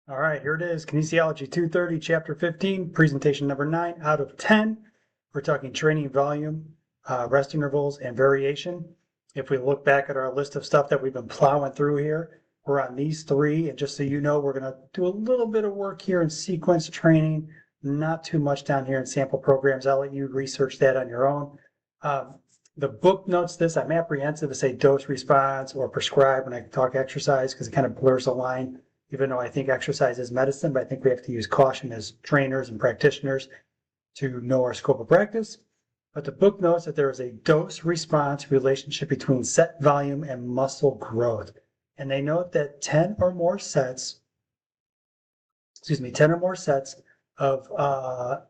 All right, here it is. Kinesiology 230, Chapter 15, presentation number 9 out of 10. We're talking training volume, rest intervals, and variation. If we look back at our list of stuff that we've been plowing through here, we're on these three. And just so you know, we're going to do a little bit of work here in sequence training, not too much down here in sample programs. I'll let you research that on your own. The book notes this. I'm apprehensive to say dose response or prescribe when I talk exercise because it kind of blurs the line, even though I think exercise is medicine, but I think we have to use caution as trainers and practitioners to know our scope of practice. But the book notes that there is a dose response relationship between set volume and muscle growth. And they note that 10 or more sets of, of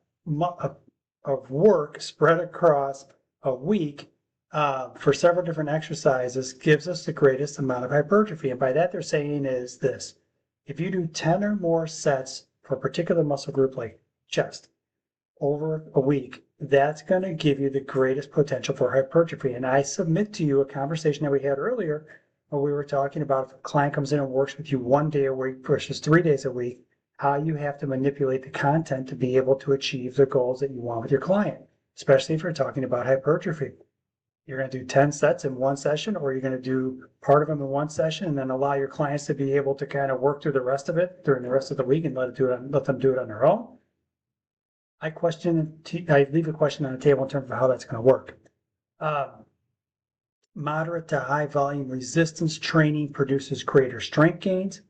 work spread across a week for several different exercises gives us the greatest amount of hypertrophy. And by that they're saying is this: if you do 10 or more sets for a particular muscle group like chest over a week, that's going to give you the greatest potential for hypertrophy. And I submit to you a conversation that we had earlier where we were talking about if a client comes in and works with you 1 day a week versus 3 days a week, how you have to manipulate the content to be able to achieve the goals that you want with your client, especially if you're talking about hypertrophy. You're going to do 10 sets in one session, or you're going to do part of them in one session and then allow your clients to be able to kind of work through the rest of it during the rest of the week and let them do it on their own. I leave a question on the table in terms of how that's going to work. Moderate to high volume resistance training produces greater strength gains,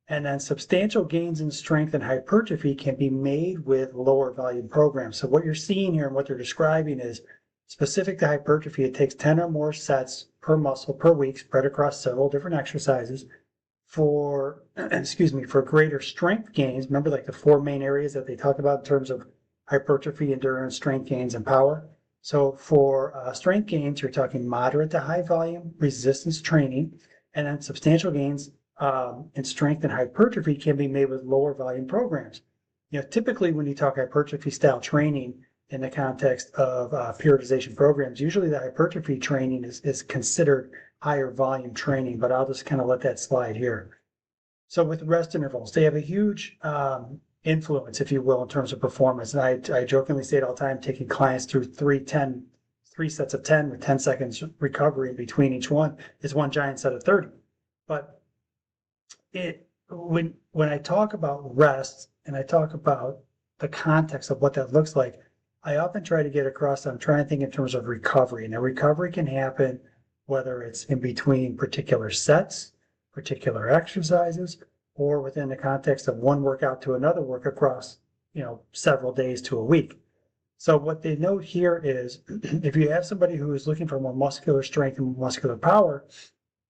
and then substantial gains in strength and hypertrophy can be made with lower volume programs. So what you're seeing here and what they're describing is specific to hypertrophy. It takes 10 or more sets per muscle per week spread across several different exercises for, for greater strength gains. Remember, like the four main areas that they talk about in terms of hypertrophy, endurance, strength gains, and power. So for strength gains, you're talking moderate to high volume resistance training, and then substantial gains in strength and hypertrophy can be made with lower volume programs. Typically when you talk hypertrophy style training in the context of periodization programs, usually the hypertrophy training is considered higher volume training, but I'll just kind of let that slide here. So with rest intervals, they have a huge influence, if you will, in terms of performance. And I jokingly say it all the time, taking clients through three sets of 10 with 10 seconds recovery in between each one is one giant set of 30. But when I talk about rest and I talk about the context of what that looks like, I often try to get across that I'm trying to think in terms of recovery. And recovery can happen whether it's in between particular sets, particular exercises, or within the context of one workout to another work across, several days to a week. So what they note here is if you have somebody who is looking for more muscular strength and muscular power,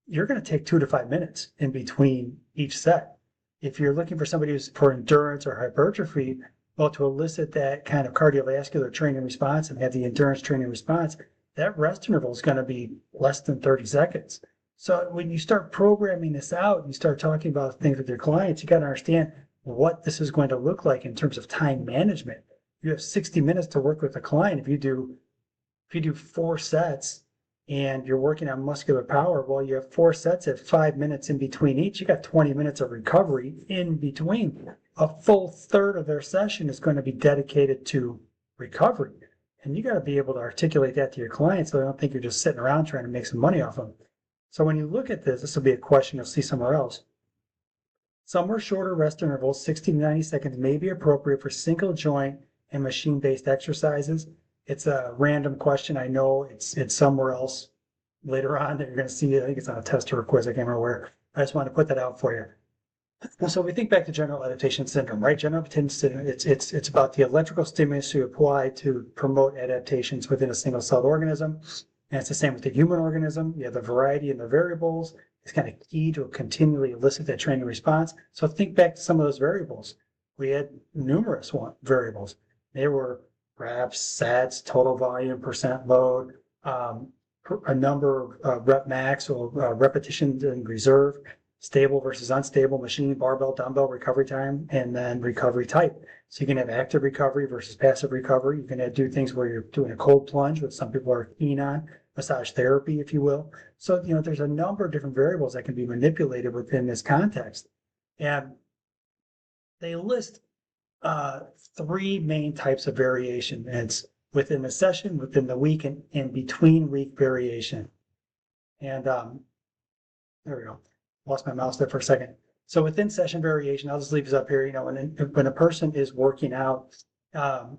you're going to take 2 to 5 minutes in between each set. If you're looking for somebody who's for endurance or hypertrophy, well, to elicit that kind of cardiovascular training response and have the endurance training response, that rest interval is going to be less than 30 seconds. So when you start programming this out, you start talking about things with your clients, you got to understand what this is going to look like in terms of time management. You have 60 minutes to work with a client. If you do 4 sets and you're working on muscular power, well, you have 4 sets at 5 minutes in between each. You got 20 minutes of recovery in between. A full third of their session is going to be dedicated to recovery. And you got to be able to articulate that to your clients so they don't think you're just sitting around trying to make some money off them. So when you look at this will be a question you'll see somewhere else. Somewhere shorter rest intervals, 60 to 90 seconds, may be appropriate for single joint and machine-based exercises. It's a random question. I know it's somewhere else later on that you're going to see. I think it's on a test or a quiz. I can't remember where. I just wanted to put that out for you. So we think back to general adaptation syndrome, right? General adaptation syndrome, it's about the electrical stimulus you apply to promote adaptations within a single-celled organism. And it's the same with the human organism. You have the variety and the variables. It's kind of key to continually elicit that training response. So think back to some of those variables. We had numerous variables. They were reps, sets, total volume, percent load, a number of rep max or repetitions in reserve, stable versus unstable, machine, barbell, dumbbell, recovery time, and then recovery type. So you can have active recovery versus passive recovery. You can do things where you're doing a cold plunge, which some people are keen on, massage therapy, if you will. So, there's a number of different variables that can be manipulated within this context. And they list three main types of variation. And it's within the session, within the week, and between week variation. And there we go. Lost my mouse there for a second. So within session variation, I'll just leave this up here. When a person is working out, um,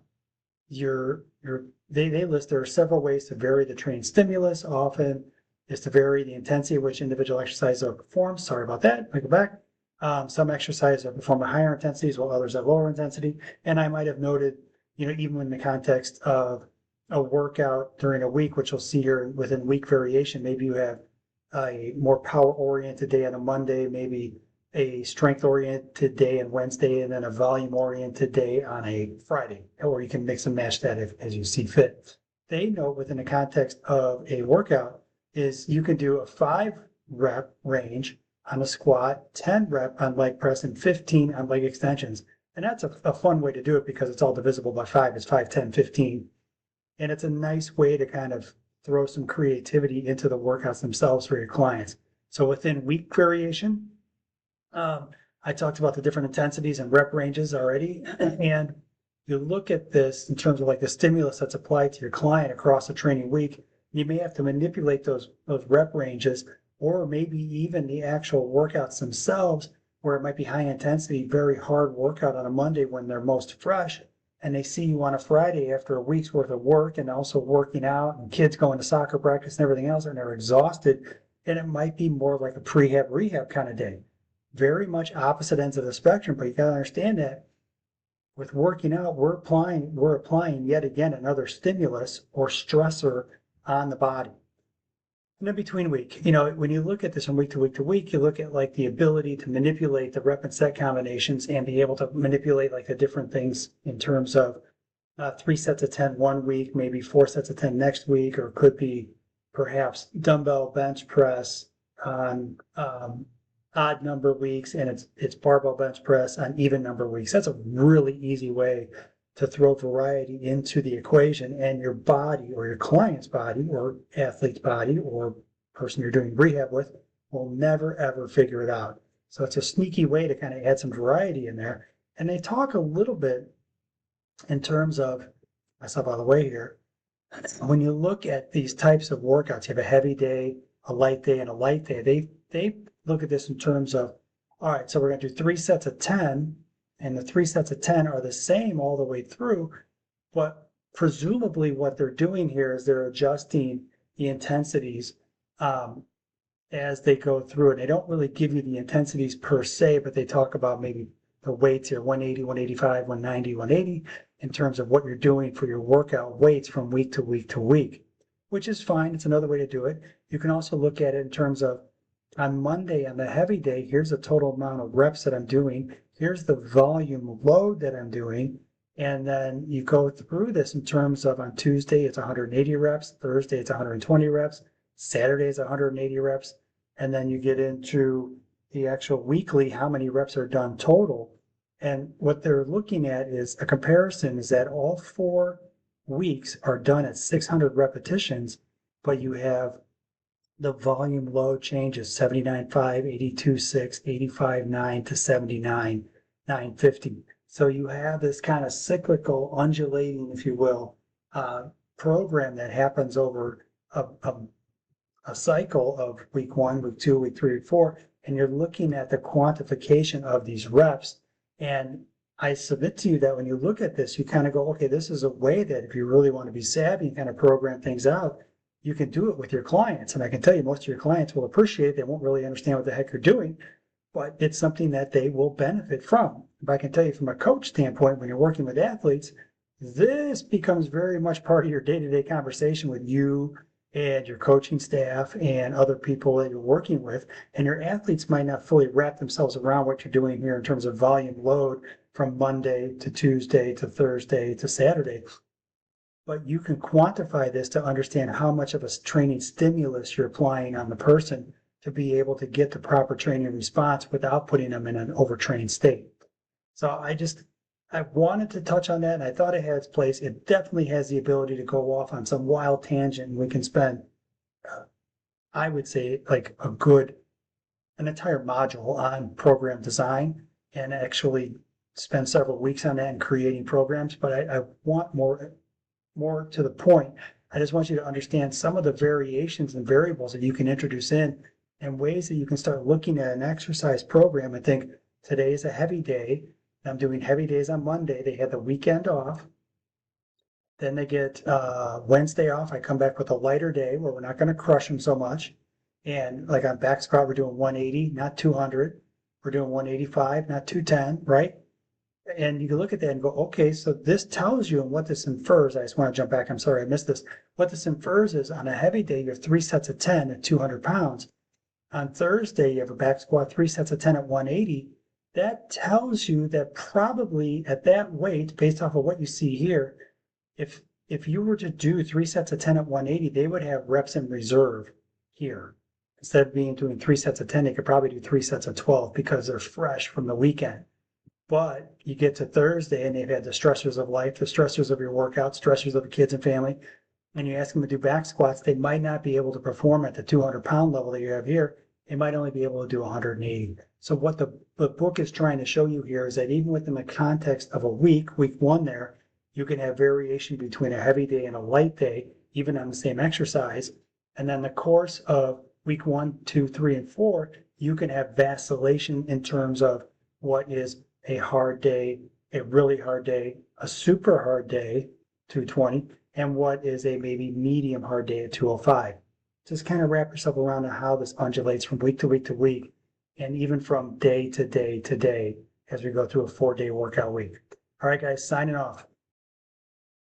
they list there are several ways to vary the training stimulus. Often is to vary the intensity of which individual exercises are performed. Sorry about that. I go back. Some exercises are performed at higher intensities while others at lower intensity. And I might have noted, even in the context of a workout during a week, which you'll see here within week variation, maybe you have a more power oriented day on a Monday, maybe a strength oriented day on Wednesday, and then a volume oriented day on a Friday, or you can mix and match that as you see fit. They note within the context of a workout is you can do a 5 rep range on a squat, 10 rep on leg press, and 15 on leg extensions. And that's a fun way to do it because it's all divisible by 5. It's 5, 10, 15. And it's a nice way to kind of throw some creativity into the workouts themselves for your clients. So within week variation, I talked about the different intensities and rep ranges already. And you look at this in terms of like the stimulus that's applied to your client across a training week, you may have to manipulate those rep ranges, or maybe even the actual workouts themselves, where it might be high intensity, very hard workout on a Monday when they're most fresh, and they see you on a Friday after a week's worth of work and also working out and kids going to soccer practice and everything else, and they're exhausted, and it might be more like a prehab rehab kind of day. Very much opposite ends of the spectrum, but you got to understand that with working out, we're applying yet again another stimulus or stressor on the body. And then between week, when you look at this from week to week to week, you look at like the ability to manipulate the rep and set combinations and be able to manipulate like the different things in terms of 3 sets of 10 one week, maybe 4 sets of 10 next week, or could be perhaps dumbbell bench press on odd number weeks, and it's barbell bench press on even number weeks. That's a really easy way to throw variety into the equation, and your body or your client's body or athlete's body or person you're doing rehab with will never ever figure it out. So it's a sneaky way to kind of add some variety in there. And they talk a little bit in terms of, myself out of the way here, when you look at these types of workouts, you have a heavy day, a light day, and a light day. They look at this in terms of, all right, so we're going to do 3 sets of 10, and the 3 sets of 10 are the same all the way through, but presumably what they're doing here is they're adjusting the intensities as they go through it. They don't really give you the intensities per se, but they talk about maybe the weights here, 180, 185, 190, 180, in terms of what you're doing for your workout weights from week to week to week, which is fine. It's another way to do it. You can also look at it in terms of, on Monday, on the heavy day, here's the total amount of reps that I'm doing. Here's the volume load that I'm doing. And then you go through this in terms of, on Tuesday, it's 180 reps. Thursday, it's 120 reps. Saturday is 180 reps. And then you get into the actual weekly, how many reps are done total. And what they're looking at is a comparison is that all 4 weeks are done at 600 repetitions, but you have the volume load changes 79.5, 82.6, 85.9 to 79.950. So you have this kind of cyclical, undulating, if you will, program that happens over a cycle of week 1, week 2, week 3, week 4, and you're looking at the quantification of these reps. And I submit to you that when you look at this, you kind of go, okay, this is a way that if you really want to be savvy and kind of program things out, you can do it with your clients. And I can tell you most of your clients will appreciate it. They won't really understand what the heck you're doing, but it's something that they will benefit from. If I can tell you from a coach standpoint, when you're working with athletes, this becomes very much part of your day-to-day conversation with you and your coaching staff and other people that you're working with. And your athletes might not fully wrap themselves around what you're doing here in terms of volume load from Monday to Tuesday to Thursday to Saturday. But you can quantify this to understand how much of a training stimulus you're applying on the person to be able to get the proper training response without putting them in an overtrained state. So I wanted to touch on that, and I thought it had its place. It definitely has the ability to go off on some wild tangent, and we can spend, I would say, like an entire module on program design and actually spend several weeks on that and creating programs, but I want more to the point. I just want you to understand some of the variations and variables that you can introduce in and ways that you can start looking at an exercise program and think, today is a heavy day. I'm doing heavy days on Monday. They had the weekend off. Then they get Wednesday off. I come back with a lighter day where we're not going to crush them so much. And like on back squat, we're doing 180, not 200. We're doing 185, not 210, right? And you can look at that and go, okay, so this tells you, and what this infers, I just want to jump back, I'm sorry I missed this. What this infers is on a heavy day, you have 3 sets of 10 at 200 pounds. On Thursday, you have a back squat, 3 sets of 10 at 180. That tells you that probably at that weight, based off of what you see here, if you were to do 3 sets of 10 at 180, they would have reps in reserve here. Instead of doing 3 sets of 10, they could probably do 3 sets of 12 because they're fresh from the weekend. But you get to Thursday and they've had the stressors of life, the stressors of your workout, stressors of the kids and family, and you ask them to do back squats, they might not be able to perform at the 200-pound level that you have here. They might only be able to do 180. So what the book is trying to show you here is that even within the context of a week one there, you can have variation between a heavy day and a light day, even on the same exercise. And then the course of week 1, 2, 3, and 4, you can have vacillation in terms of what is a hard day, a really hard day, a super hard day, 220, and what is a maybe medium hard day at 205. Just kind of wrap yourself around on how this undulates from week to week to week, and even from day to day to day as we go through a 4-day workout week. All right, guys, signing off.